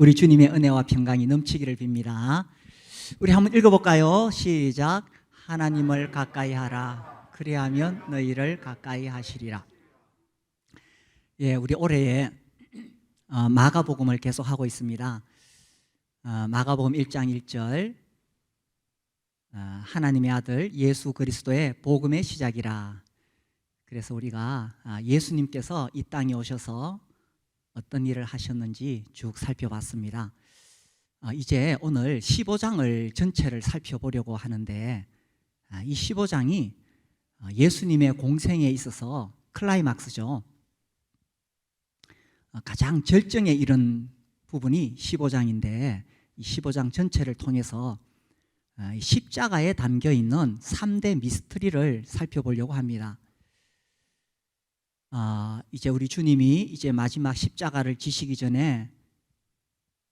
우리 주님의 은혜와 평강이 넘치기를 빕니다. 우리 한번 읽어볼까요? 시작. 하나님을 가까이 하라. 그리하면 너희를 가까이 하시리라. 예, 우리 올해에 마가복음을 계속 하고 있습니다. 마가복음 1장 1절 하나님의 아들 예수 그리스도의 복음의 시작이라. 그래서 우리가 예수님께서 이 땅에 오셔서 어떤 일을 하셨는지 쭉 살펴봤습니다. 이제 오늘 15장을 전체를 살펴보려고 하는데, 이 15장이 예수님의 공생에 있어서 클라이막스죠. 가장 절정에 이른 부분이 15장인데, 이 15장 전체를 통해서 십자가에 담겨있는 3대 미스터리를 살펴보려고 합니다. 이제 우리 주님이 이제 마지막 십자가를 지시기 전에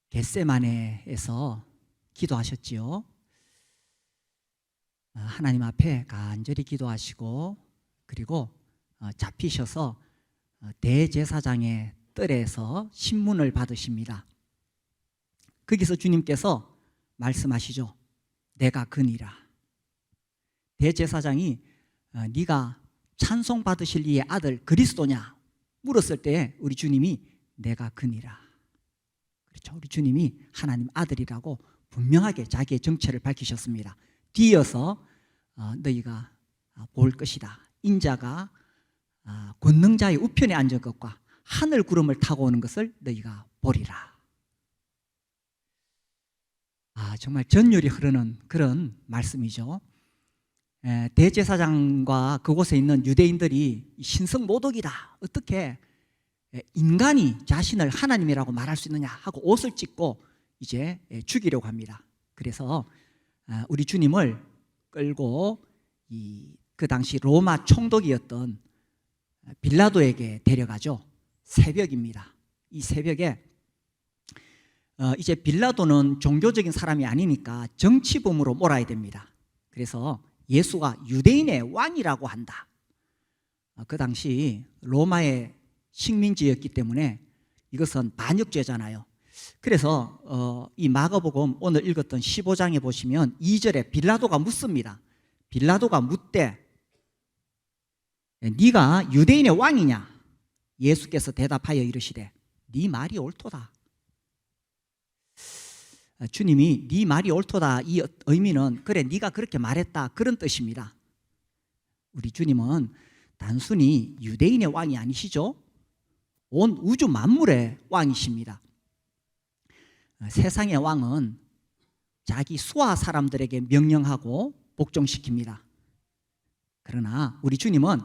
겟세마네에서 기도하셨지요. 하나님 앞에 간절히 기도하시고, 그리고 잡히셔서 대제사장의 뜰에서 신문을 받으십니다. 거기서 주님께서 말씀하시죠. 내가 그니라. 대제사장이 네가 찬송 받으실 이의 아들 그리스도냐 물었을 때 우리 주님이 내가 그니라. 그렇죠. 우리 주님이 하나님 아들이라고 분명하게 자기의 정체를 밝히셨습니다. 뒤이어서 너희가 볼 것이다. 인자가 권능자의 우편에 앉은 것과 하늘 구름을 타고 오는 것을 너희가 보리라. 정말 전율이 흐르는 그런 말씀이죠. 대제사장과 그곳에 있는 유대인들이 신성모독이다. 어떻게 인간이 자신을 하나님이라고 말할 수 있느냐 하고 옷을 찢고 이제 죽이려고 합니다. 그래서 우리 주님을 끌고 그 당시 로마 총독이었던 빌라도에게 데려가죠. 새벽입니다. 이 새벽에 이제 빌라도는 종교적인 사람이 아니니까 정치범으로 몰아야 됩니다. 그래서 예수가 유대인의 왕이라고 한다. 그 당시 로마의 식민지였기 때문에 이것은 반역죄잖아요. 그래서 이 마가복음 오늘 읽었던 15장에 보시면 2절에 빌라도가 묻습니다. 빌라도가 묻되 네가 유대인의 왕이냐? 예수께서 대답하여 이르시되 네 말이 옳도다. 주님이 네 말이 옳도다 이 의미는 그래 네가 그렇게 말했다 그런 뜻입니다. 우리 주님은 단순히 유대인의 왕이 아니시죠. 온 우주 만물의 왕이십니다. 세상의 왕은 자기 수하 사람들에게 명령하고 복종시킵니다. 그러나 우리 주님은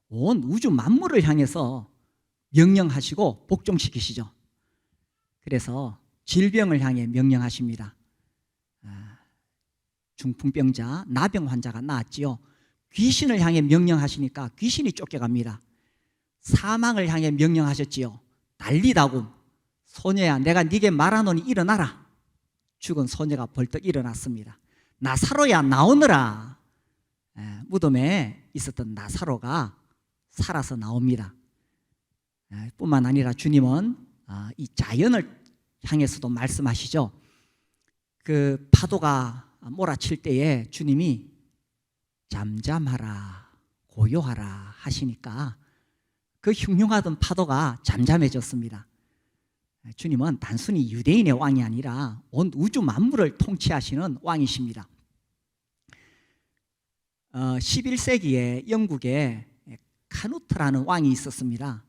온 우주 만물을 향해서 명령하시고 복종시키시죠. 그래서 질병을 향해 명령하십니다. 중풍병자, 나병 환자가 나았지요. 귀신을 향해 명령하시니까 귀신이 쫓겨갑니다. 사망을 향해 명령하셨지요. 달리다굼. 소녀야 내가 네게 말하노니 일어나라. 죽은 소녀가 벌떡 일어났습니다. 나사로야 나오너라. 무덤에 있었던 나사로가 살아서 나옵니다. 뿐만 아니라 주님은 이 자연을 향해서도 말씀하시죠. 그 파도가 몰아칠 때에 주님이 잠잠하라 고요하라 하시니까 그 흉흉하던 파도가 잠잠해졌습니다. 주님은 단순히 유대인의 왕이 아니라 온 우주 만물을 통치하시는 왕이십니다. 11세기에 영국에 카누트라는 왕이 있었습니다.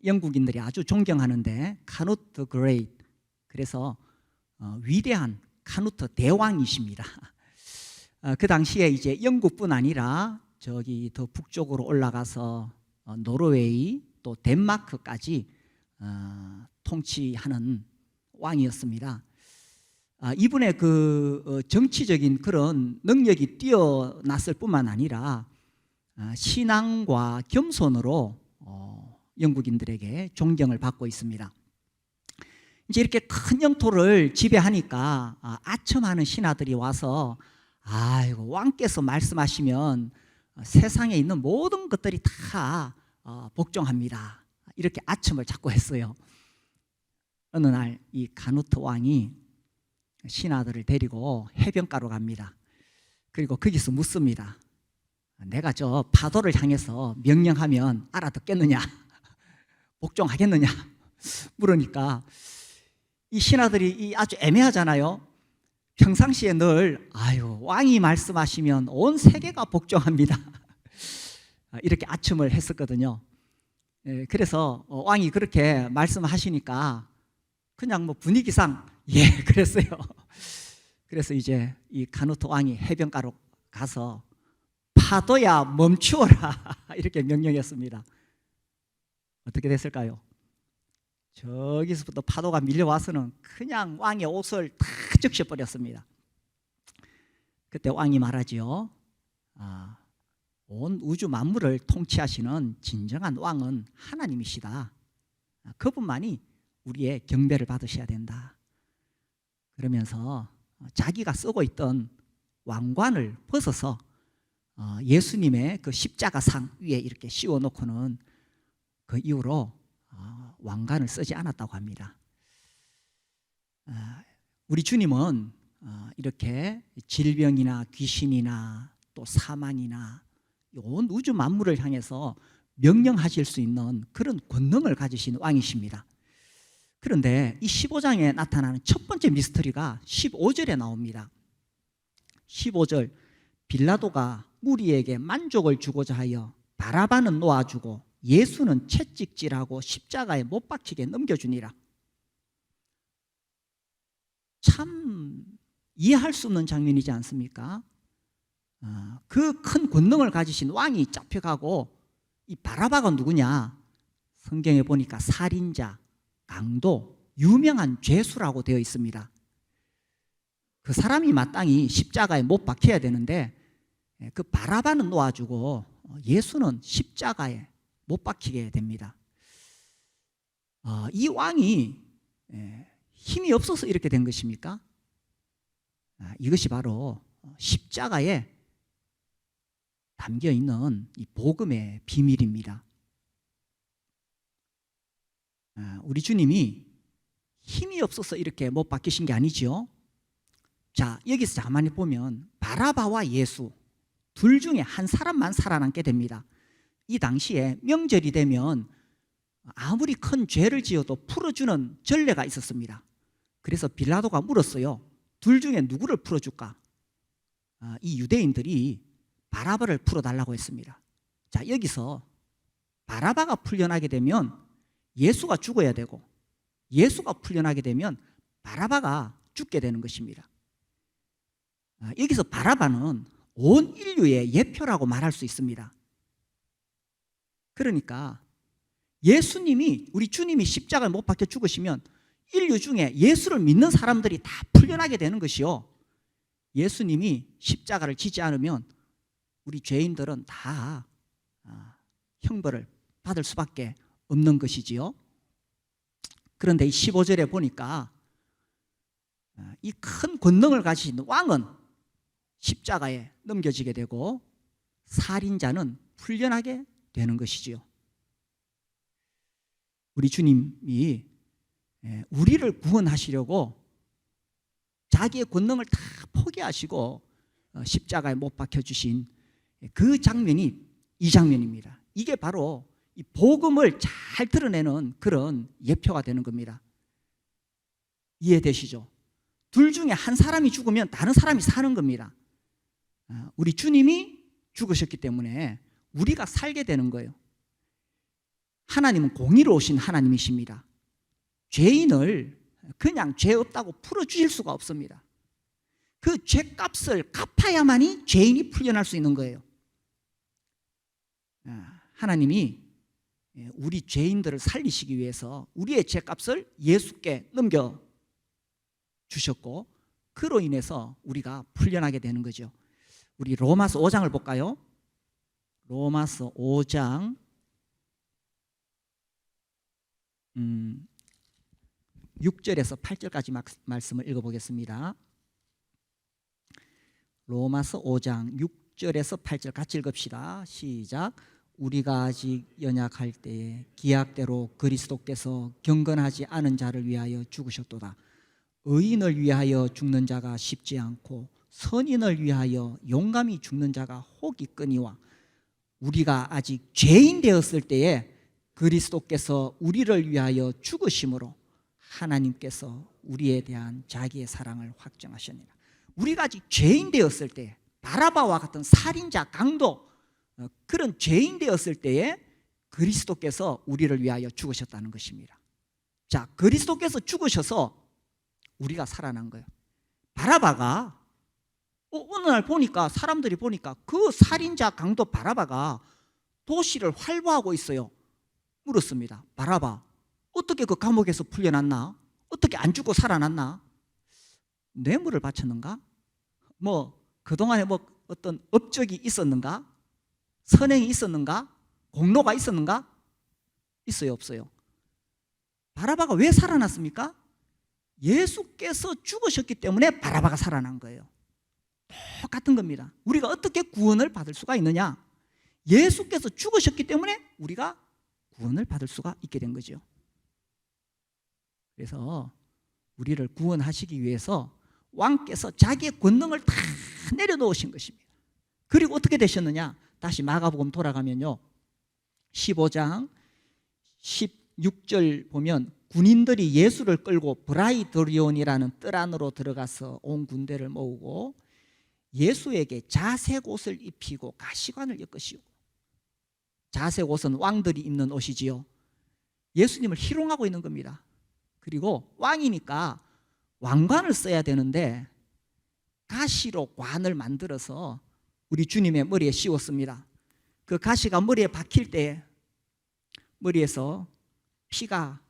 영국인들이 아주 존경하는데 카누트 그레이트. 그래서 위대한 카누트 대왕이십니다. 그 당시에 이제 영국뿐 아니라 저기 더 북쪽으로 올라가서 노르웨이 또 덴마크까지 통치하는 왕이었습니다. 이분의 그 정치적인 그런 능력이 뛰어났을 뿐만 아니라 신앙과 겸손으로 영국인들에게 존경을 받고 있습니다. 이제 이렇게 큰 영토를 지배하니까 아첨하는 신하들이 와서 아이고 왕께서 말씀하시면 세상에 있는 모든 것들이 다 복종합니다. 이렇게 아첨을 자꾸 했어요. 어느 날 이 가누트 왕이 신하들을 데리고 해변가로 갑니다. 그리고 거기서 묻습니다. 내가 저 파도를 향해서 명령하면 알아듣겠느냐? 복종하겠느냐? 물으니까 이 신하들이 아주 애매하잖아요. 평상시에 늘 왕이 말씀하시면 온 세계가 복종합니다. 이렇게 아첨을 했었거든요. 그래서 왕이 그렇게 말씀하시니까 그냥 뭐 분위기상 그랬어요. 그래서 이제 이 가누트 왕이 해변가로 가서 파도야 멈추어라 이렇게 명령했습니다. 어떻게 됐을까요? 저기서부터 파도가 밀려와서는 그냥 왕의 옷을 다 적셔버렸습니다. 그때 왕이 말하지요. 온 우주 만물을 통치하시는 진정한 왕은 하나님이시다. 그분만이 우리의 경배를 받으셔야 된다. 그러면서 자기가 쓰고 있던 왕관을 벗어서 예수님의 그 십자가상 위에 이렇게 씌워놓고는 그 이후로 왕관을 쓰지 않았다고 합니다. 우리 주님은 이렇게 질병이나 귀신이나 또 사망이나 온 우주 만물을 향해서 명령하실 수 있는 그런 권능을 가지신 왕이십니다. 그런데 이 15장에 나타나는 첫 번째 미스터리가 15절에 나옵니다. 15절, 빌라도가 무리에게 만족을 주고자 하여 바라바는 놓아주고 예수는 채찍질하고 십자가에 못 박히게 넘겨주니라. 참 이해할 수 없는 장면이지 않습니까? 그 큰 권능을 가지신 왕이 잡혀가고 이 바라바가 누구냐? 성경에 보니까 살인자, 강도, 유명한 죄수라고 되어 있습니다. 그 사람이 마땅히 십자가에 못 박혀야 되는데 그 바라바는 놓아주고 예수는 십자가에 못 박히게 됩니다. 이 왕이 힘이 없어서 이렇게 된 것입니까? 이것이 바로 십자가에 담겨있는 이 복음의 비밀입니다. 우리 주님이 힘이 없어서 이렇게 못 박히신 게 아니지요. 자, 여기서 가만히 보면 바라바와 예수 둘 중에 한 사람만 살아남게 됩니다. 이 당시에 명절이 되면 아무리 큰 죄를 지어도 풀어주는 전례가 있었습니다. 그래서 빌라도가 물었어요. 둘 중에 누구를 풀어줄까? 이 유대인들이 바라바를 풀어달라고 했습니다. 자, 여기서 바라바가 풀려나게 되면 예수가 죽어야 되고 예수가 풀려나게 되면 바라바가 죽게 되는 것입니다. 여기서 바라바는 온 인류의 예표라고 말할 수 있습니다. 그러니까 예수님이, 우리 주님이 십자가에 못 박혀 죽으시면 인류 중에 예수를 믿는 사람들이 다 풀려나게 되는 것이요, 예수님이 십자가를 지지 않으면 우리 죄인들은 다 형벌을 받을 수밖에 없는 것이지요. 그런데 이 15절에 보니까 이 큰 권능을 가지신 왕은 십자가에 넘겨지게 되고 살인자는 풀려나게 되는 것이지요. 우리 주님이 우리를 구원하시려고 자기의 권능을 다 포기하시고 십자가에 못 박혀주신 그 장면이 이 장면입니다. 이게 바로 이 복음을 잘 드러내는 그런 예표가 되는 겁니다. 이해되시죠? 둘 중에 한 사람이 죽으면 다른 사람이 사는 겁니다. 우리 주님이 죽으셨기 때문에 우리가 살게 되는 거예요. 하나님은 공의로우신 하나님이십니다. 죄인을 그냥 죄 없다고 풀어주실 수가 없습니다. 그 죄값을 갚아야만이 죄인이 풀려날 수 있는 거예요. 하나님이 우리 죄인들을 살리시기 위해서 우리의 죄값을 예수께 넘겨주셨고 그로 인해서 우리가 풀려나게 되는 거죠. 우리 로마서 5장을 볼까요? 로마서 5장 6절에서 8절까지 말씀을 읽어보겠습니다. 로마서 5장 6절에서 8절 같이 읽읍시다. 시작. 우리가 아직 연약할 때에 기약대로 그리스도께서 경건하지 않은 자를 위하여 죽으셨도다. 의인을 위하여 죽는 자가 쉽지 않고 선인을 위하여 용감히 죽는 자가 혹 있거니와 우리가 아직 죄인 되었을 때에 그리스도께서 우리를 위하여 죽으심으로 하나님께서 우리에 대한 자기의 사랑을 확정하셨느니라. 우리가 아직 죄인 되었을 때, 바라바와 같은 살인자, 강도, 그런 죄인 되었을 때에 그리스도께서 우리를 위하여 죽으셨다는 것입니다. 자, 그리스도께서 죽으셔서 우리가 살아난 거예요. 바라바가 어느 날 보니까, 사람들이 보니까 그 살인자 강도 바라바가 도시를 활보하고 있어요. 물었습니다. 바라바, 어떻게 그 감옥에서 풀려났나? 어떻게 안 죽고 살아났나? 뇌물을 바쳤는가? 그동안에 어떤 업적이 있었는가? 선행이 있었는가? 공로가 있었는가? 있어요, 없어요? 바라바가 왜 살아났습니까? 예수께서 죽으셨기 때문에 바라바가 살아난 거예요. 똑같은 겁니다. 우리가 어떻게 구원을 받을 수가 있느냐? 예수께서 죽으셨기 때문에 우리가 구원을 받을 수가 있게 된 거죠. 그래서 우리를 구원하시기 위해서 왕께서 자기의 권능을 다 내려놓으신 것입니다. 그리고 어떻게 되셨느냐? 다시 마가복음 돌아가면요, 15장 16절 보면 군인들이 예수를 끌고 브라이드리온이라는 뜰 안으로 들어가서 온 군대를 모으고 예수에게 자색 옷을 입히고 가시관을 엮으시고, 자색 옷은 왕들이 입는 옷이지요. 예수님을 희롱하고 있는 겁니다. 그리고 왕이니까 왕관을 써야 되는데 가시로 관을 만들어서 우리 주님의 머리에 씌웠습니다. 그 가시가 머리에 박힐 때 머리에서 피가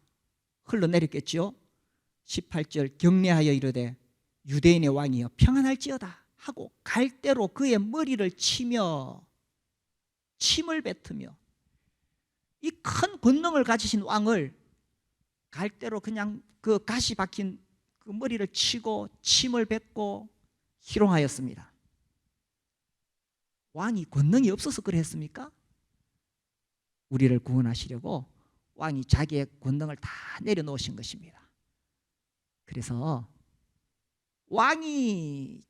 흘러내렸겠죠. 18절 경례하여 이르되 유대인의 왕이여 평안할지어다 하고 갈대로 그의 머리를 치며 침을 뱉으며, 이 큰 권능을 가지신 왕을 갈대로 그냥 그 가시 박힌 그 머리를 치고 침을 뱉고 희롱하였습니다. 왕이 권능이 없어서 그랬습니까? 우리를 구원하시려고 왕이 자기의 권능을 다 내려놓으신 것입니다. 그래서 왕이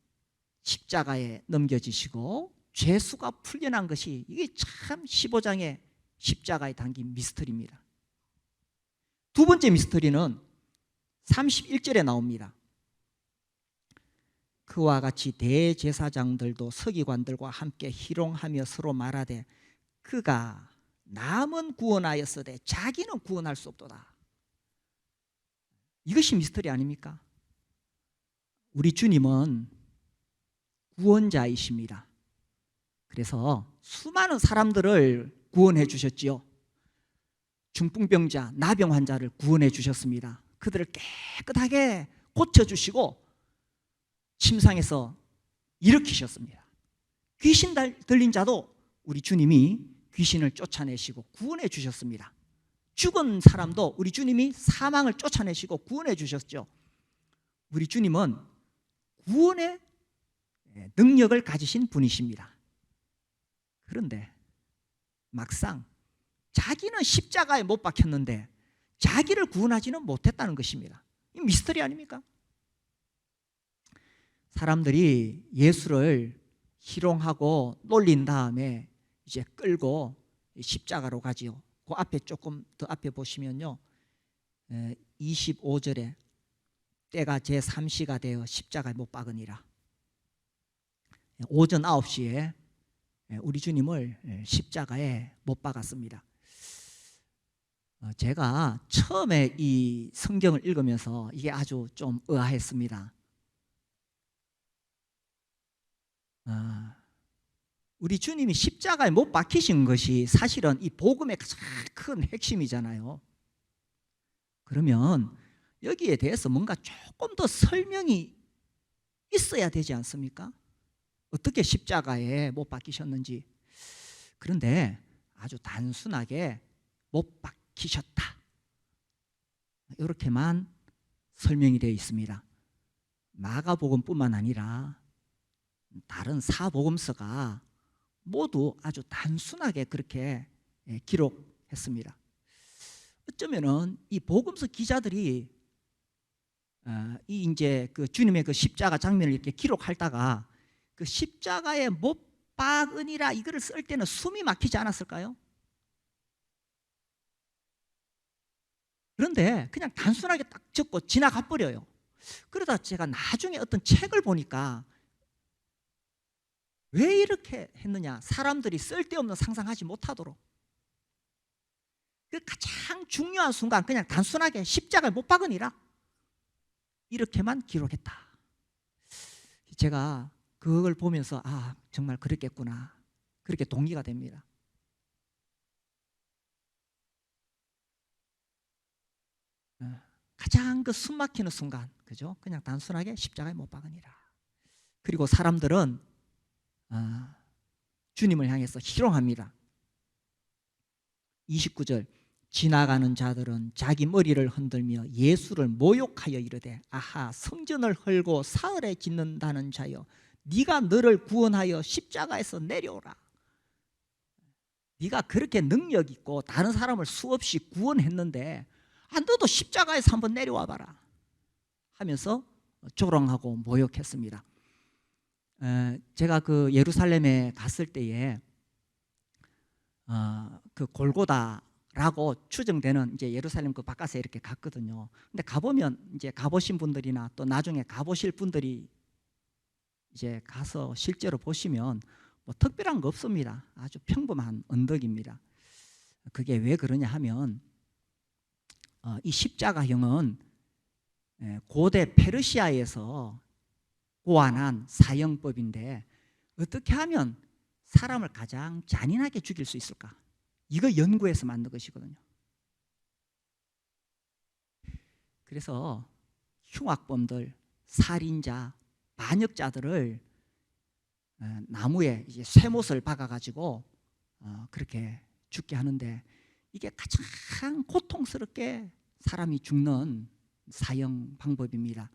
십자가에 넘겨지시고 죄수가 풀려난 것이, 이게 참 15장의 십자가에 담긴 미스터리입니다. 두 번째 미스터리는 31절에 나옵니다. 그와 같이 대제사장들도 서기관들과 함께 희롱하며 서로 말하되 그가 남은 구원하였으되 자기는 구원할 수 없도다. 이것이 미스터리 아닙니까? 우리 주님은 구원자이십니다. 그래서 수많은 사람들을 구원해 주셨지요. 중풍병자, 나병 환자를 구원해 주셨습니다. 그들을 깨끗하게 고쳐주시고 침상에서 일으키셨습니다. 귀신 들린 자도 우리 주님이 귀신을 쫓아내시고 구원해 주셨습니다. 죽은 사람도 우리 주님이 사망을 쫓아내시고 구원해 주셨죠. 우리 주님은 구원의 능력을 가지신 분이십니다. 그런데 막상 자기는 십자가에 못 박혔는데 자기를 구원하지는 못했다는 것입니다. 이 미스터리 아닙니까? 사람들이 예수를 희롱하고 놀린 다음에 이제 끌고 십자가로 가지요. 그 앞에 조금 더 앞에 보시면요, 25절에 때가 제3시가 되어 십자가에 못 박으니라. 오전 9시에 우리 주님을 십자가에 못 박았습니다. 제가 처음에 이 성경을 읽으면서 이게 아주 좀 의아했습니다. 우리 주님이 십자가에 못 박히신 것이 사실은 이 복음의 가장 큰 핵심이잖아요. 그러면 여기에 대해서 뭔가 조금 더 설명이 있어야 되지 않습니까? 어떻게 십자가에 못 박히셨는지. 그런데 아주 단순하게 못 박히셨다, 이렇게만 설명이 되어 있습니다. 마가복음뿐만 아니라 다른 사복음서가 모두 아주 단순하게 그렇게 기록했습니다. 어쩌면은 이 복음서 기자들이 이 이제 그 주님의 그 십자가 장면을 이렇게 기록하다가 그 십자가에 못 박으니라 이거를 쓸 때는 숨이 막히지 않았을까요? 그런데 그냥 단순하게 딱 적고 지나가 버려요. 그러다 제가 나중에 어떤 책을 보니까 왜 이렇게 했느냐, 사람들이 쓸데없는 상상하지 못하도록 그 가장 중요한 순간 그냥 단순하게 십자가에 못 박으니라 이렇게만 기록했다. 제가 그걸 보면서 정말 그랬겠구나, 그렇게 동의가 됩니다. 가장 그 숨 막히는 순간, 그죠? 그냥 단순하게 십자가에 못 박으니라. 그리고 사람들은 주님을 향해서 희롱합니다. 29절, 지나가는 자들은 자기 머리를 흔들며 예수를 모욕하여 이르되 아하, 성전을 헐고 사흘에 짓는다는 자여, 네가 너를 구원하여 십자가에서 내려오라. 네가 그렇게 능력 있고 다른 사람을 수없이 구원했는데 너도 십자가에서 한번 내려와 봐라 하면서 조롱하고 모욕했습니다. 제가 그 예루살렘에 갔을 때에 그 골고다라고 추정되는 이제 예루살렘 그 바깥에 이렇게 갔거든요. 근데 가보면 이제 가보신 분들이나 또 나중에 가보실 분들이 이제 가서 실제로 보시면 뭐 특별한 거 없습니다. 아주 평범한 언덕입니다. 그게 왜 그러냐 하면 이 십자가형은 고대 페르시아에서 고안한 사형법인데 어떻게 하면 사람을 가장 잔인하게 죽일 수 있을까? 이거 연구해서 만든 것이거든요. 그래서 흉악범들, 살인자, 반역자들을 나무에 이제 쇠못을 박아가지고 그렇게 죽게 하는데 이게 가장 고통스럽게 사람이 죽는 사형 방법입니다.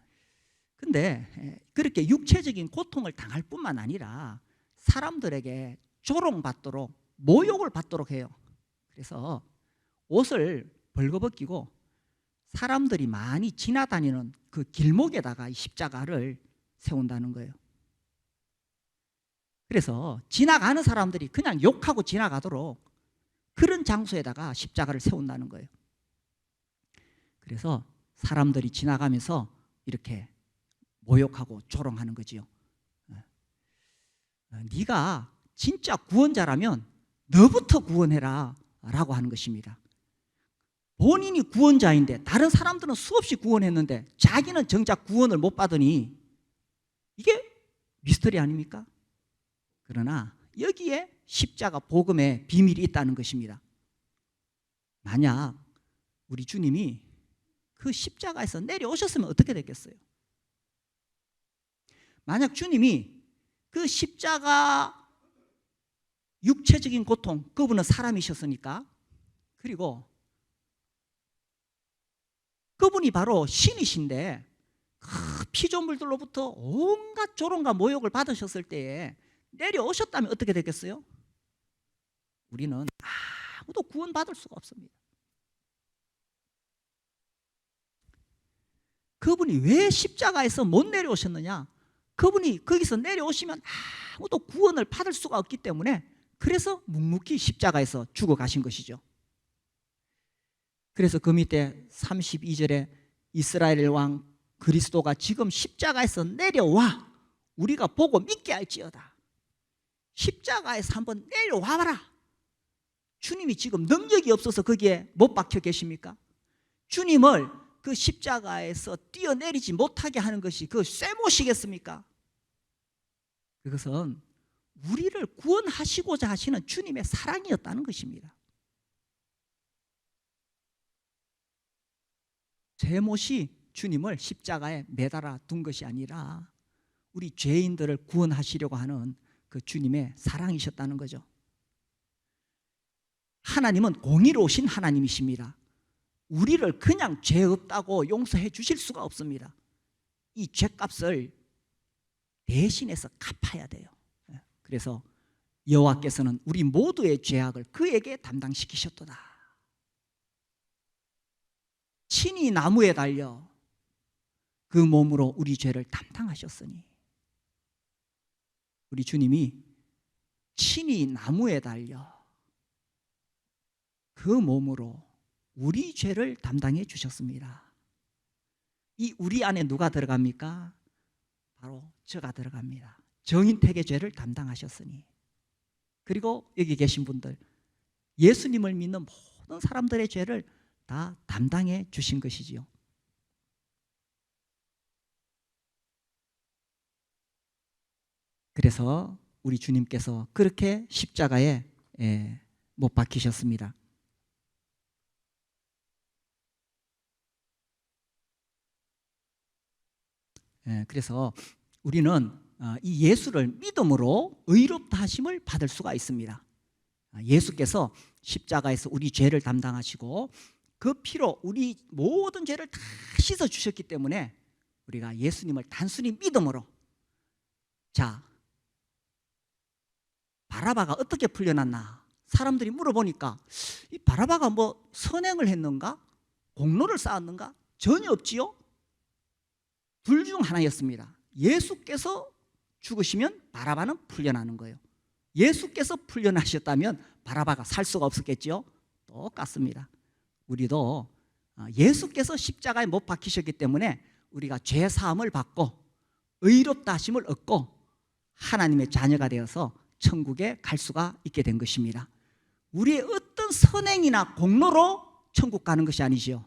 근데 그렇게 육체적인 고통을 당할 뿐만 아니라 사람들에게 조롱받도록, 모욕을 받도록 해요. 그래서 옷을 벌거벗기고 사람들이 많이 지나다니는 그 길목에다가 이 십자가를 세운다는 거예요. 그래서 지나가는 사람들이 그냥 욕하고 지나가도록 그런 장소에다가 십자가를 세운다는 거예요. 그래서 사람들이 지나가면서 이렇게 모욕하고 조롱하는 거지요. 네가 진짜 구원자라면 너부터 구원해라 라고 하는 것입니다. 본인이 구원자인데 다른 사람들은 수없이 구원했는데 자기는 정작 구원을 못 받으니 이게 미스터리 아닙니까? 그러나 여기에 십자가 복음의 비밀이 있다는 것입니다. 만약 우리 주님이 그 십자가에서 내려오셨으면 어떻게 됐겠어요? 만약 주님이 그 십자가 육체적인 고통, 그분은 사람이셨으니까, 그리고 그분이 바로 신이신데 그 피조물들로부터 온갖 조롱과 모욕을 받으셨을 때에 내려오셨다면 어떻게 되겠어요? 우리는 아무도 구원받을 수가 없습니다. 그분이 왜 십자가에서 못 내려오셨느냐? 그분이 거기서 내려오시면 아무도 구원을 받을 수가 없기 때문에 그래서 묵묵히 십자가에서 죽어가신 것이죠. 그래서 그 밑에 32절에 이스라엘 왕 그리스도가 지금 십자가에서 내려와 우리가 보고 믿게 할지어다. 십자가에서 한번 내려와봐라. 주님이 지금 능력이 없어서 거기에 못 박혀 계십니까? 주님을 그 십자가에서 뛰어내리지 못하게 하는 것이 그 쇠못이겠습니까? 그것은 우리를 구원하시고자 하시는 주님의 사랑이었다는 것입니다. 쇠못이 주님을 십자가에 매달아 둔 것이 아니라 우리 죄인들을 구원하시려고 하는 그 주님의 사랑이셨다는 거죠. 하나님은 공의로우신 하나님이십니다. 우리를 그냥 죄 없다고 용서해 주실 수가 없습니다. 이 죄값을 대신해서 갚아야 돼요. 그래서 여호와께서는 우리 모두의 죄악을 그에게 담당시키셨도다. 친히 나무에 달려 그 몸으로 우리 죄를 담당하셨으니, 우리 주님이 친히 나무에 달려 그 몸으로 우리 죄를 담당해 주셨습니다. 이 우리 안에 누가 들어갑니까? 바로 저가 들어갑니다. 정인택의 죄를 담당하셨으니. 그리고 여기 계신 분들, 예수님을 믿는 모든 사람들의 죄를 다 담당해 주신 것이지요. 그래서 우리 주님께서 그렇게 십자가에 못 박히셨습니다. 그래서 우리는 이 예수를 믿음으로 의롭다 하심을 받을 수가 있습니다. 예수께서 십자가에서 우리 죄를 담당하시고 그 피로 우리 모든 죄를 다 씻어 주셨기 때문에 우리가 예수님을 단순히 믿음으로, 자, 바라바가 어떻게 풀려났나? 사람들이 물어보니까 이 바라바가 뭐 선행을 했는가? 공로를 쌓았는가? 전혀 없지요. 둘 중 하나였습니다. 예수께서 죽으시면 바라바는 풀려나는 거예요. 예수께서 풀려나셨다면 바라바가 살 수가 없었겠지요. 똑같습니다. 우리도 예수께서 십자가에 못 박히셨기 때문에 우리가 죄 사함을 받고 의롭다 하심을 얻고 하나님의 자녀가 되어서 천국에 갈 수가 있게 된 것입니다. 우리의 어떤 선행이나 공로로 천국 가는 것이 아니지요.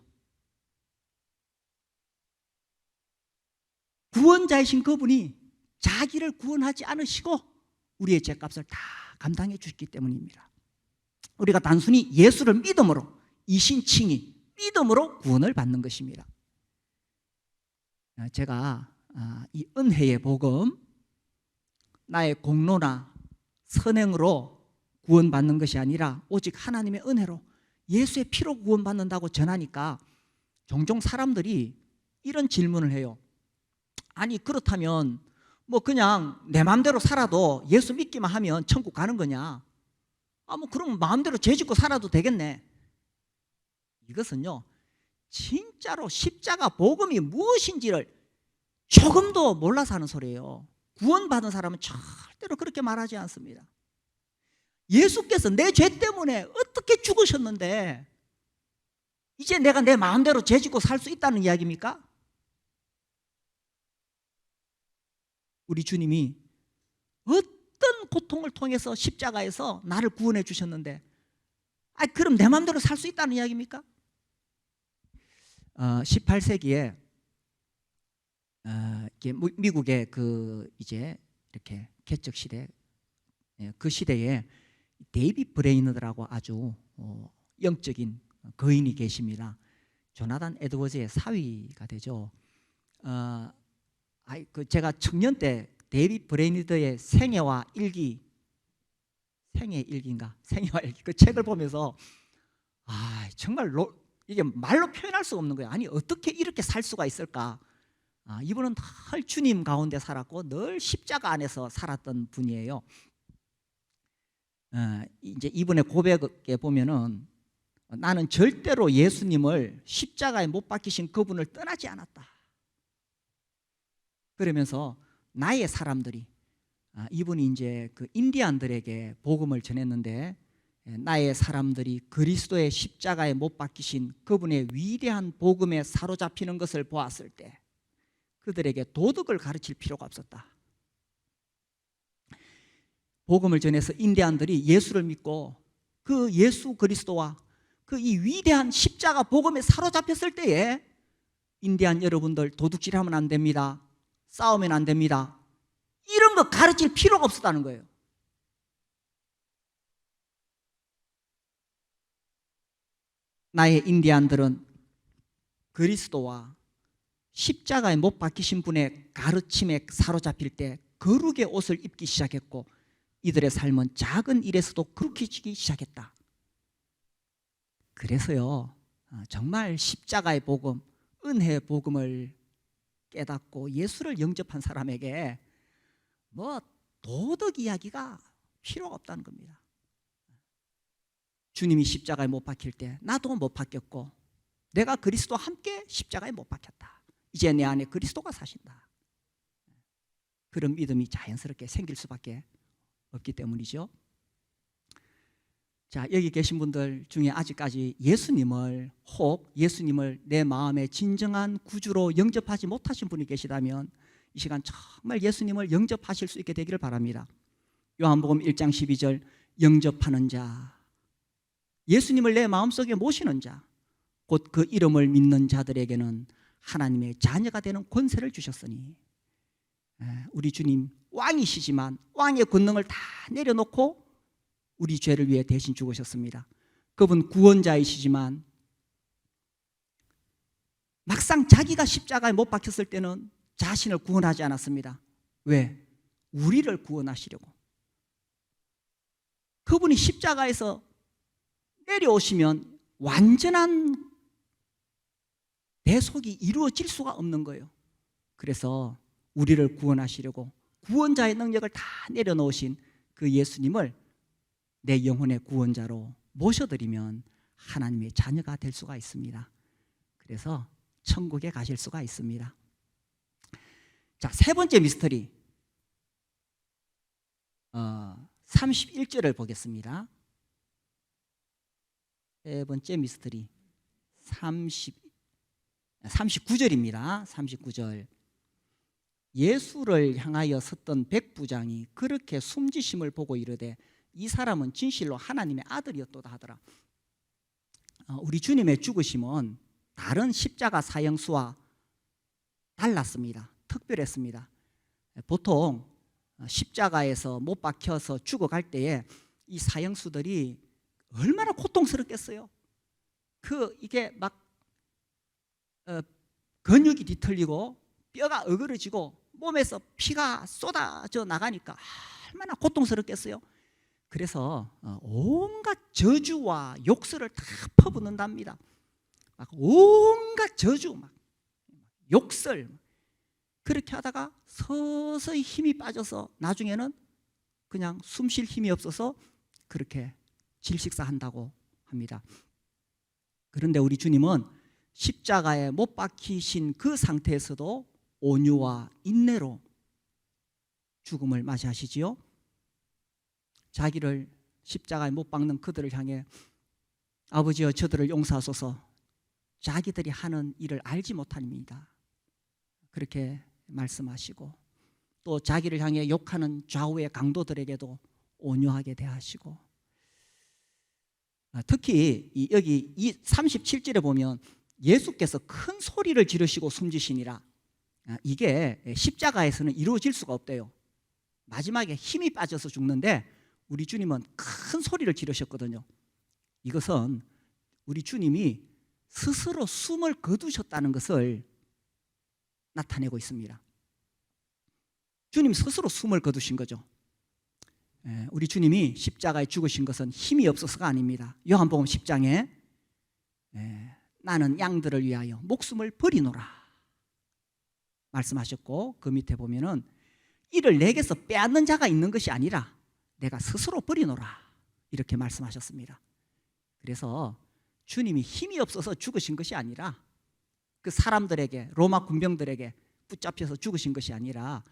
구원자이신 그분이 자기를 구원하지 않으시고 우리의 죄값을 다 감당해 주셨기 때문입니다. 우리가 단순히 예수를 믿음으로, 이신칭의 믿음으로 구원을 받는 것입니다. 제가 이 은혜의 복음, 나의 공로나 선행으로 구원받는 것이 아니라 오직 하나님의 은혜로 예수의 피로 구원받는다고 전하니까 종종 사람들이 이런 질문을 해요. 아니, 그렇다면 뭐 그냥 내 마음대로 살아도 예수 믿기만 하면 천국 가는 거냐? 뭐 그럼 마음대로 죄 짓고 살아도 되겠네. 이것은요, 진짜로 십자가 복음이 무엇인지를 조금도 몰라서 하는 소리예요. 구원받은 사람은 절대로 그렇게 말하지 않습니다. 예수께서 내 죄 때문에 어떻게 죽으셨는데 이제 내가 내 마음대로 죄 짓고 살 수 있다는 이야기입니까? 우리 주님이 어떤 고통을 통해서 십자가에서 나를 구원해 주셨는데 그럼 내 마음대로 살 수 있다는 이야기입니까? 18세기에 미국의 그 이제 이렇게 개척 시대, 그 시대에 데이빗 브레이너드라고 아주 영적인 거인이 계십니다. 조나단 에드워즈의 사위가 되죠. 제가 청년 때 데이빗 브레이너드의 생애와 일기, 생애 일기인가? 생애와 일기, 그 책을 보면서 정말 이게 말로 표현할 수가 없는 거예요. 아니, 어떻게 이렇게 살 수가 있을까? 이분은 늘 주님 가운데 살았고 늘 십자가 안에서 살았던 분이에요. 이제 이분의 고백에 보면은 나는 절대로 예수님을 십자가에 못 박히신 그분을 떠나지 않았다. 그러면서 나의 사람들이, 이분이 이제 그 인디안들에게 복음을 전했는데, 나의 사람들이 그리스도의 십자가에 못 박히신 그분의 위대한 복음에 사로잡히는 것을 보았을 때 그들에게 도덕을 가르칠 필요가 없었다. 복음을 전해서 인디안들이 예수를 믿고 그 예수 그리스도와 그 이 위대한 십자가 복음에 사로잡혔을 때에 인디안 여러분들 도둑질하면 안 됩니다. 싸우면 안 됩니다. 이런 거 가르칠 필요가 없었다는 거예요. 나의 인디안들은 그리스도와 십자가에 못 박히신 분의 가르침에 사로잡힐 때 거룩의 옷을 입기 시작했고 이들의 삶은 작은 일에서도 거룩해지기 시작했다. 그래서요, 정말 십자가의 복음, 은혜의 복음을 깨닫고 예수를 영접한 사람에게 뭐 도덕 이야기가 필요가 없다는 겁니다. 주님이 십자가에 못 박힐 때 나도 못 박혔고 내가 그리스도와 함께 십자가에 못 박혔다. 이제 내 안에 그리스도가 사신다. 그런 믿음이 자연스럽게 생길 수밖에 없기 때문이죠. 자, 여기 계신 분들 중에 아직까지 예수님을 내 마음의 진정한 구주로 영접하지 못하신 분이 계시다면 이 시간 정말 예수님을 영접하실 수 있게 되기를 바랍니다. 요한복음 1장 12절, 영접하는 자, 예수님을 내 마음속에 모시는 자, 곧 그 이름을 믿는 자들에게는 하나님의 자녀가 되는 권세를 주셨으니, 우리 주님 왕이시지만 왕의 권능을 다 내려놓고 우리 죄를 위해 대신 죽으셨습니다. 그분 구원자이시지만 막상 자기가 십자가에 못 박혔을 때는 자신을 구원하지 않았습니다. 왜? 우리를 구원하시려고. 그분이 십자가에서 내려오시면 완전한 대속이 이루어질 수가 없는 거예요. 그래서 우리를 구원하시려고 구원자의 능력을 다 내려놓으신 그 예수님을 내 영혼의 구원자로 모셔드리면 하나님의 자녀가 될 수가 있습니다. 그래서 천국에 가실 수가 있습니다. 자, 세 번째 미스터리, 31절을 보겠습니다. 세 번째 미스터리 39절입니다. 39절. 예수를 향하여 섰던 백부장이 그렇게 숨지심을 보고 이르되 이 사람은 진실로 하나님의 아들이었도다 하더라. 우리 주님의 죽으심은 다른 십자가 사형수와 달랐습니다. 특별했습니다. 보통 십자가에서 못 박혀서 죽어갈 때에 이 사형수들이 얼마나 고통스럽겠어요. 이게 막 근육이 뒤틀리고 뼈가 어그러지고 몸에서 피가 쏟아져 나가니까 얼마나 고통스럽겠어요. 그래서 온갖 저주와 욕설을 다 퍼붓는답니다. 막 온갖 저주, 막 욕설, 그렇게 하다가 서서히 힘이 빠져서 나중에는 그냥 숨 쉴 힘이 없어서 그렇게 질식사한다고 합니다. 그런데 우리 주님은 십자가에 못 박히신 그 상태에서도 온유와 인내로 죽음을 맞이하시지요. 자기를 십자가에 못 박는 그들을 향해 아버지여 저들을 용서하소서, 자기들이 하는 일을 알지 못합니다, 그렇게 말씀하시고, 또 자기를 향해 욕하는 좌우의 강도들에게도 온유하게 대하시고, 특히 여기 이 37절에 보면 예수께서 큰 소리를 지르시고 숨지시니라, 이게 십자가에서는 이루어질 수가 없대요. 마지막에 힘이 빠져서 죽는데 우리 주님은 큰 소리를 지르셨거든요. 이것은 우리 주님이 스스로 숨을 거두셨다는 것을 나타내고 있습니다. 주님 스스로 숨을 거두신 거죠. 우리 주님이 십자가에 죽으신 것은 힘이 없어서가 아닙니다. 요한복음 10장에 나는 양들을 위하여 목숨을 버리노라 말씀하셨고, 그 밑에 보면은 이를 내게서 빼앗는 자가 있는 것이 아니라 내가 스스로 버리노라 이렇게 말씀하셨습니다. 그래서 주님이 힘이 없어서 죽으신 것이 아니라, 그 사람들에게, 로마 군병들에게 붙잡혀서 죽으신 것이 아니라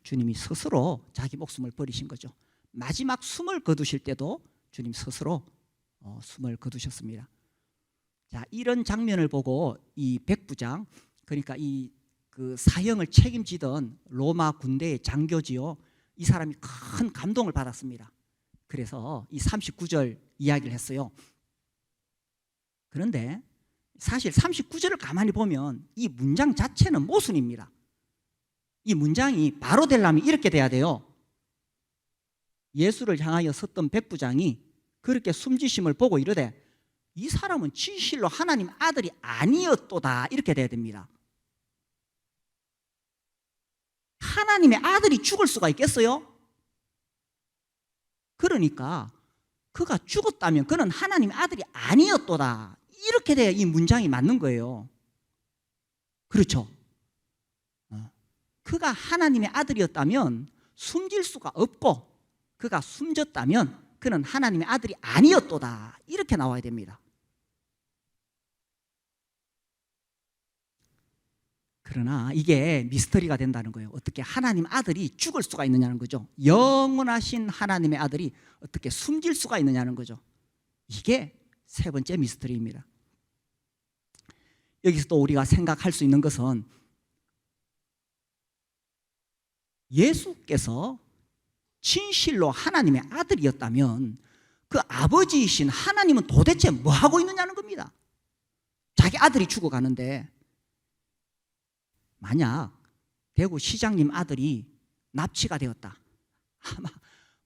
주님이 스스로 자기 목숨을 버리신 거죠. 마지막 숨을 거두실 때도 주님 스스로 숨을 거두셨습니다. 자, 이런 장면을 보고 이 백부장, 그러니까 그 사형을 책임지던 로마 군대의 장교지요, 이 사람이 큰 감동을 받았습니다. 그래서 이 39절 이야기를 했어요. 그런데 사실 39절을 가만히 보면 이 문장 자체는 모순입니다. 이 문장이 바로 되려면 이렇게 돼야 돼요. 예수를 향하여 섰던 백부장이 그렇게 숨지심을 보고 이르되 이 사람은 진실로 하나님 아들이 아니었도다 이렇게 돼야 됩니다. 하나님의 아들이 죽을 수가 있겠어요? 그러니까 그가 죽었다면 그는 하나님의 아들이 아니었도다 이렇게 돼야 이 문장이 맞는 거예요. 그렇죠? 그가 하나님의 아들이었다면 숨질 수가 없고 그가 숨졌다면 그는 하나님의 아들이 아니었도다. 이렇게 나와야 됩니다. 그러나 이게 미스터리가 된다는 거예요. 어떻게 하나님 아들이 죽을 수가 있느냐는 거죠. 영원하신 하나님의 아들이 어떻게 숨질 수가 있느냐는 거죠. 이게 세 번째 미스터리입니다. 여기서 또 우리가 생각할 수 있는 것은 예수께서 진실로 하나님의 아들이었다면 그 아버지이신 하나님은 도대체 뭐 하고 있느냐는 겁니다. 자기 아들이 죽어가는데 만약 대구 시장님 아들이 납치가 되었다. 아마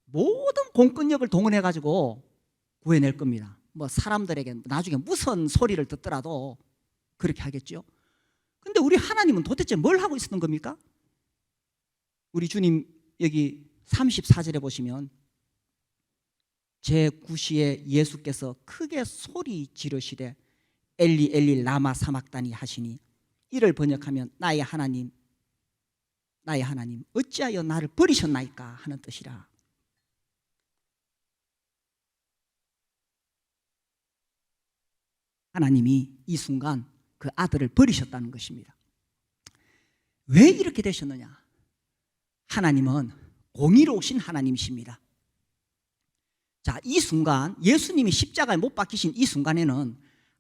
모든 공권력을 동원해 가지고 구해낼 겁니다. 뭐 사람들에게 나중에 무슨 소리를 듣더라도 그렇게 하겠죠. 근데 우리 하나님은 도대체 뭘 하고 있었던 겁니까? 우리 주님 여기 34절에 보시면 제9시에 예수께서 크게 소리 지르시되 엘리 엘리 라마 사막다니 하시니 이를 번역하면 나의 하나님 어찌하여 나를 버리셨나이까 하는 뜻이라. 하나님이 이 순간 그 아들을 버리셨다는 것입니다. 왜 이렇게 되셨느냐? 하나님은 공의로우신 하나님이십니다. 자, 이 순간 예수님이 십자가에 못 박히신 이 순간에는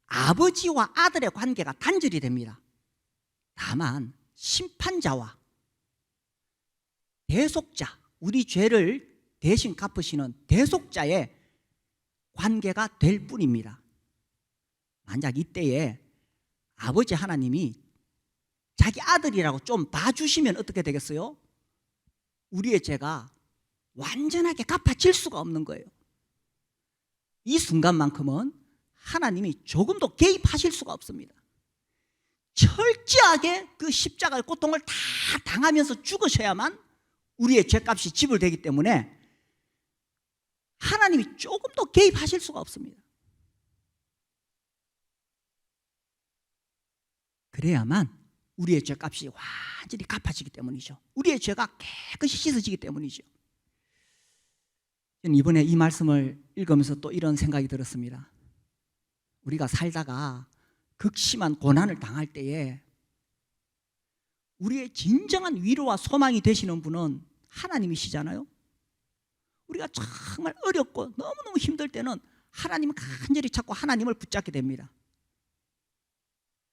아버지와 아들의 관계가 단절이 됩니다. 다만 심판자와 대속자, 우리 죄를 대신 갚으시는 대속자의 관계가 될 뿐입니다. 만약 이때에 아버지 하나님이 자기 아들이라고 좀 봐주시면 어떻게 되겠어요? 우리의 죄가 완전하게 갚아질 수가 없는 거예요. 이 순간만큼은 하나님이 조금도 개입하실 수가 없습니다. 철저하게 그 십자가의 고통을 다 당하면서 죽으셔야만 우리의 죄값이 지불되기 때문에 하나님이 조금도 개입하실 수가 없습니다. 그래야만 우리의 죄값이 완전히 갚아지기 때문이죠. 우리의 죄가 깨끗이 씻어지기 때문이죠. 저는 이번에 이 말씀을 읽으면서 또 이런 생각이 들었습니다. 우리가 살다가 극심한 고난을 당할 때에 우리의 진정한 위로와 소망이 되시는 분은 하나님이시잖아요. 우리가 정말 어렵고 너무너무 힘들 때는 하나님을 간절히 찾고 하나님을 붙잡게 됩니다.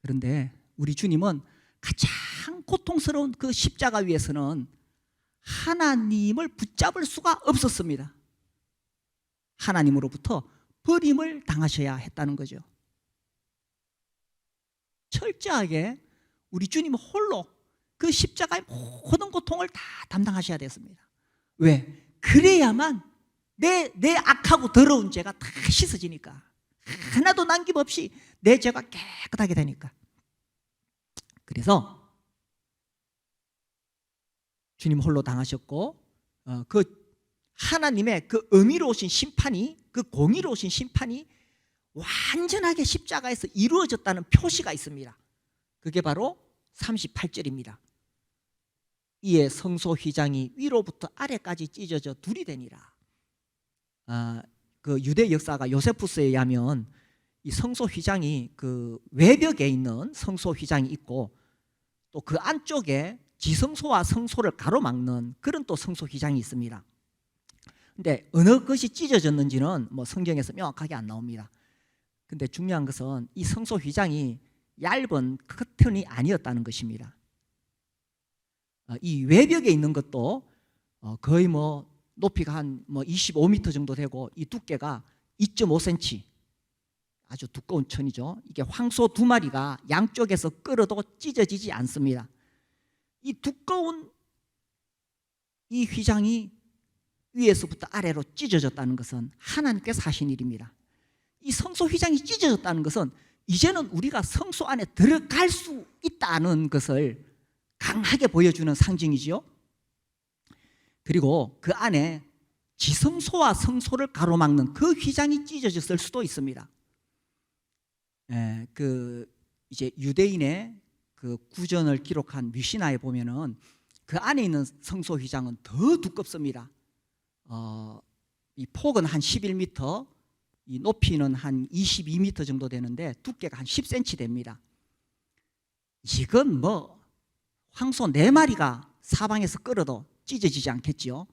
그런데 우리 주님은 가장 고통스러운 그 십자가 위에서는 하나님을 붙잡을 수가 없었습니다. 하나님으로부터 버림을 당하셔야 했다는 거죠. 철저하게 우리 주님 홀로 그 십자가의 모든 고통을 다 담당하셔야 됐습니다. 왜? 그래야만 내 악하고 더러운 죄가 다 씻어지니까. 하나도 남김없이 내 죄가 깨끗하게 되니까. 그래서 주님 홀로 당하셨고 그 하나님의 그 의미로우신 심판이, 그 공의로우신 심판이 완전하게 십자가에서 이루어졌다는 표시가 있습니다. 그게 바로 38절입니다. 이에 성소 휘장이 위로부터 아래까지 찢어져 둘이 되니라. 그 유대 역사가 요세푸스에 의하면 이 성소 휘장이 그 외벽에 있는 성소 휘장이 있고 또 그 안쪽에 지성소와 성소를 가로막는 그런 또 성소 휘장이 있습니다. 근데 어느 것이 찢어졌는지는 뭐 성경에서 명확하게 안 나옵니다. 근데 중요한 것은 이 성소 휘장이 얇은 커튼이 아니었다는 것입니다. 이 외벽에 있는 것도 거의 뭐 높이가 한 뭐 25m 정도 되고 이 두께가 2.5cm, 아주 두꺼운 천이죠. 이게 황소 2마리가 양쪽에서 끌어도 찢어지지 않습니다. 이 두꺼운 이 휘장이 위에서부터 아래로 찢어졌다는 것은 하나님께서 하신 일입니다. 이 성소 휘장이 찢어졌다는 것은 이제는 우리가 성소 안에 들어갈 수 있다는 것을 강하게 보여주는 상징이지요. 그리고 그 안에 지성소와 성소를 가로막는 그 휘장이 찢어졌을 수도 있습니다. 그 이제 유대인의 그 구전을 기록한 미시나에 보면은 그 안에 있는 성소 휘장은 더 두껍습니다. 이 폭은 한 11m, 이 높이는 한 22m 정도 되는데 두께가 한 10cm 됩니다. 이건 뭐 황소 4마리가 사방에서 끌어도 찢어지지 않겠지요.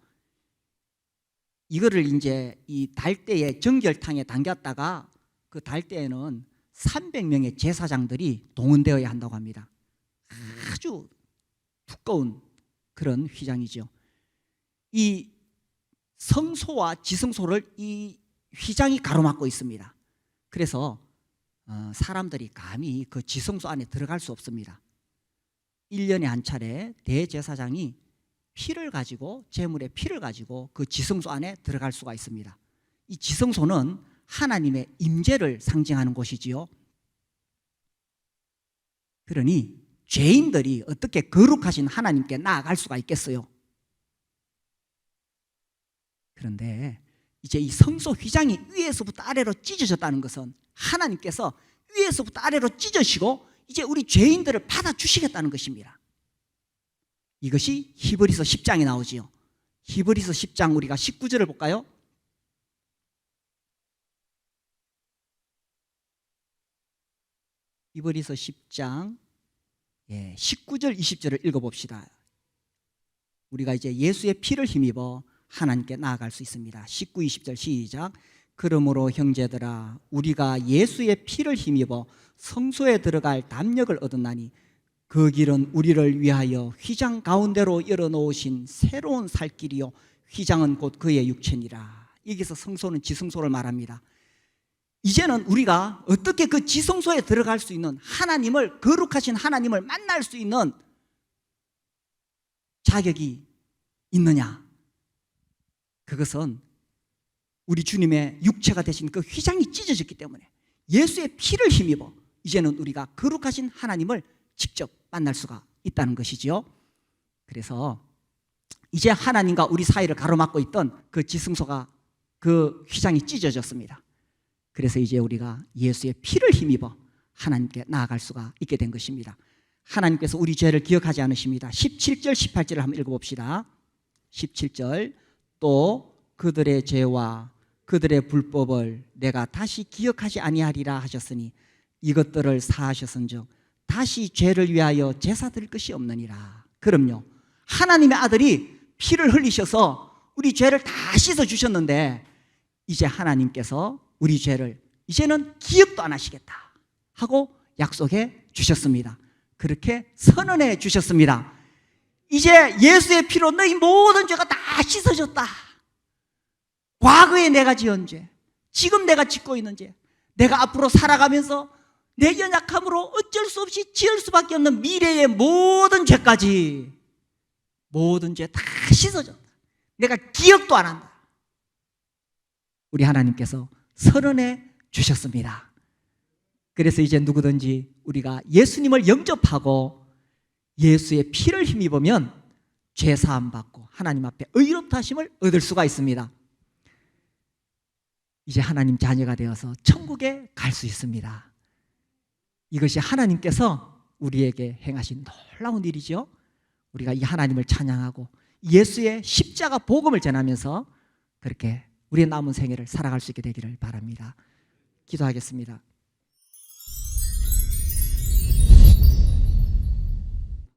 이거를 이제 이 달대에 정결탕에 담겼다가 그 달대에는 300명의 제사장들이 동원되어야 한다고 합니다. 아주 두꺼운 그런 휘장이죠. 이 성소와 지성소를 이 휘장이 가로막고 있습니다. 그래서 사람들이 감히 그 지성소 안에 들어갈 수 없습니다. 1년에 한 차례 대제사장이 피를 가지고, 제물의 피를 가지고 그 지성소 안에 들어갈 수가 있습니다. 이 지성소는 하나님의 임재를 상징하는 곳이지요. 그러니 죄인들이 어떻게 거룩하신 하나님께 나아갈 수가 있겠어요? 그런데 이제 이 성소 휘장이 위에서부터 아래로 찢어졌다는 것은 하나님께서 위에서부터 아래로 찢어지고 이제 우리 죄인들을 받아주시겠다는 것입니다. 이것이 히브리서 10장에 나오지요. 히브리서 10장 우리가 19절을 볼까요? 히브리서 10장 19절 20절을 읽어봅시다. 우리가 이제 예수의 피를 힘입어 하나님께 나아갈 수 있습니다. 19, 20절 시작. 그러므로 형제들아 우리가 예수의 피를 힘입어 성소에 들어갈 담력을 얻었나니 그 길은 우리를 위하여 휘장 가운데로 열어놓으신 새로운 살 길이요 휘장은 곧 그의 육체니라. 여기서 성소는 지성소를 말합니다. 이제는 우리가 어떻게 그 지성소에 들어갈 수 있는, 하나님을, 거룩하신 하나님을 만날 수 있는 자격이 있느냐? 그것은 우리 주님의 육체가 되신 그 휘장이 찢어졌기 때문에 예수의 피를 힘입어 이제는 우리가 거룩하신 하나님을 직접 만날 수가 있다는 것이지요. 그래서 이제 하나님과 우리 사이를 가로막고 있던 그 지성소가, 그 휘장이 찢어졌습니다. 그래서 이제 우리가 예수의 피를 힘입어 하나님께 나아갈 수가 있게 된 것입니다. 하나님께서 우리 죄를 기억하지 않으십니다. 17절 18절을 한번 읽어봅시다. 17절 또 그들의 죄와 그들의 불법을 내가 다시 기억하지 아니하리라 하셨으니 이것들을 사하셨은즉 다시 죄를 위하여 제사 드릴 것이 없느니라. 그럼요, 하나님의 아들이 피를 흘리셔서 우리 죄를 다 씻어주셨는데 이제 하나님께서 우리 죄를 이제는 기억도 안 하시겠다 하고 약속해 주셨습니다. 그렇게 선언해 주셨습니다. 이제 예수의 피로 너희 모든 죄가 다 씻어졌다. 과거에 내가 지은 죄, 지금 내가 짓고 있는 죄, 내가 앞으로 살아가면서 내 연약함으로 어쩔 수 없이 지을 수밖에 없는 미래의 모든 죄까지, 모든 죄 다 씻어졌다. 내가 기억도 안 한다. 우리 하나님께서 선언해 주셨습니다. 그래서 이제 누구든지 우리가 예수님을 영접하고 예수의 피를 힘입으면 죄 사함 받고 하나님 앞에 의롭다 하심을 얻을 수가 있습니다. 이제 하나님 자녀가 되어서 천국에 갈 수 있습니다. 이것이 하나님께서 우리에게 행하신 놀라운 일이죠. 우리가 이 하나님을 찬양하고 예수의 십자가 복음을 전하면서 그렇게 우리의 남은 생애를 살아갈 수 있게 되기를 바랍니다. 기도하겠습니다.